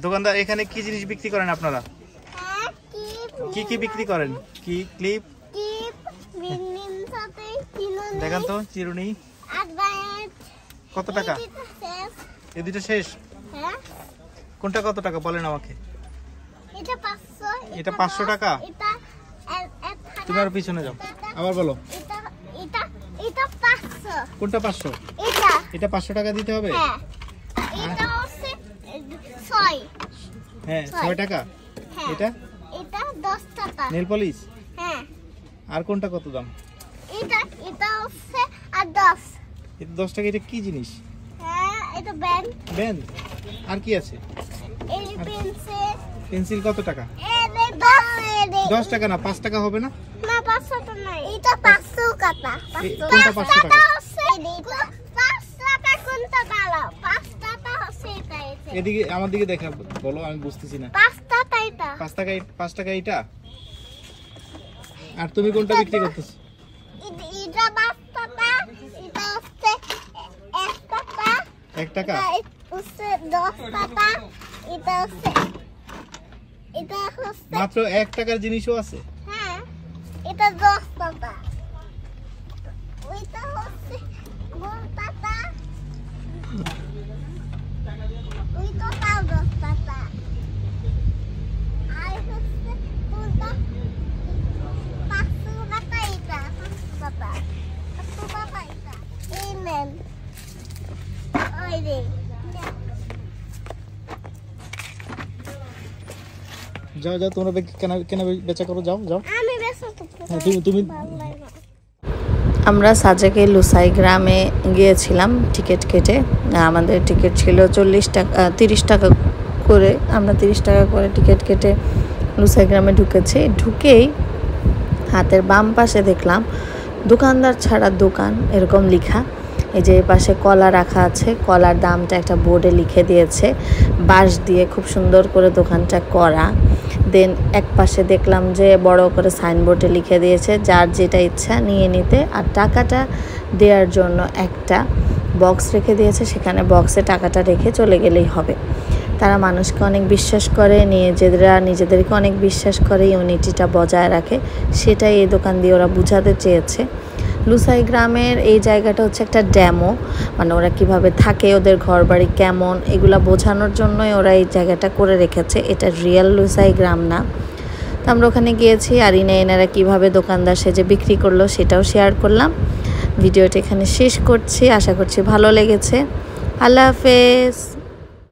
দোকানদার এখানে কি জিনিস বিক্রি করেন আপনারা? কি কি বিক্রি করেন? কি ক্লিপ? দেখান তো চিরুনি। কত টাকা? এই দুটো শেষ? কোনটা কত টাকা বলেন আমাকে? এটা 500 টাকা। তুমি আর পিছনে যাও, আবার বলো। কোনটা 500? এটা 500 টাকা দিতে হবে। হ্যাঁ 6 টাকা। এটা 10 টাকা। Nail polish. হ্যাঁ। আর কোনটা কত দাম? এটা হচ্ছে 10। এটা 10 টাকা। এটা কি জিনিস? হ্যাঁ এটা ব্যান্ড। ব্যান্ড। আর কি আছে? এই পেন্সিল। পেন্সিল কত টাকা? 10 টাকা না 5 টাকা হবে না? না 500 টাকা না। এটা 500 টাকা। কোনটা 500 টাকা? এটা 5 টাকা কোনটা ভালো? 5 টাকা হচ্ছে এটা। এদিকে আমার দিকে দেখা বলো, আমি বুঝতেছি না। 5 টাকা এটা। 5 টাকা এটা। আর তুমি কোনটা বিক্রি করতেছো? এটা 5 টাকা। এটা হচ্ছে 1 টাকা। 1 টাকা। এটা হচ্ছে 10 টাকা। এটা হচ্ছে মাত্র 1 টাকার জিনিসও আছে। হ্যাঁ এটা 10 টাকা। ওইটা হচ্ছে 10 টাকা। ওইটা 10 টাকা। আর হচ্ছে কোনটা 500 টাকা। এটা 500 টাকা। 500 টাকা এটা। এই নেন। ওই রে যাও যাও, তোমরা কেনা বেচা করো, যাও যাও। আমি বেশি তুমি আমরা সাজেকে লুসাই গ্রামে গিয়েছিলাম টিকিট কেটে। আমাদের টিকিট ছিল 40 টাকা 30 টাকা করে। আমরা 30 টাকা করে টিকিট কেটে লুসাই গ্রামে ঢুকেছি। ঢুকেই হাতের বাম পাশে দেখলাম দোকানদার ছাড়া দোকান এরকম লেখা। এই যে পাশে কলা রাখা আছে, কলার দামটা একটা বোর্ডে লিখে দিয়েছে। বাঁশ দিয়ে খুব সুন্দর করে দোকানটা করা। দেন এক পাশে দেখলাম যে বড় করে সাইনবোর্ডে লিখে দিয়েছে যার যেটা ইচ্ছা নিয়ে নিতে, আর টাকাটা দেওয়ার জন্য একটা বক্স রেখে দিয়েছে, সেখানে বক্সে টাকাটা রেখে চলে গেলেই হবে। তারা মানুষকে অনেক বিশ্বাস করে, নিজেদেরকে অনেক বিশ্বাস করে, ইউনিটিটা বজায় রাখে, সেটাই এই দোকান দিয়ে ওরা বোঝাতে চেয়েছে। লুসাই গ্রামের এই জায়গাটা হচ্ছে একটা ডেমো, মানে ওরা কিভাবে থাকে, ওদের ঘরবাড়ি কেমন, এগুলা বোঝানোর জন্যই ওরা এই জায়গাটা করে রেখেছে। এটা রিয়েল লুসাই গ্রাম না। তো আমরা ওখানে গিয়েছি, আর এনারা কীভাবে দোকানদার সেজে বিক্রি করলো সেটাও শেয়ার করলাম। ভিডিওটা এখানে শেষ করছি, আশা করছি ভালো লেগেছে। আল্লাহ হাফেজ।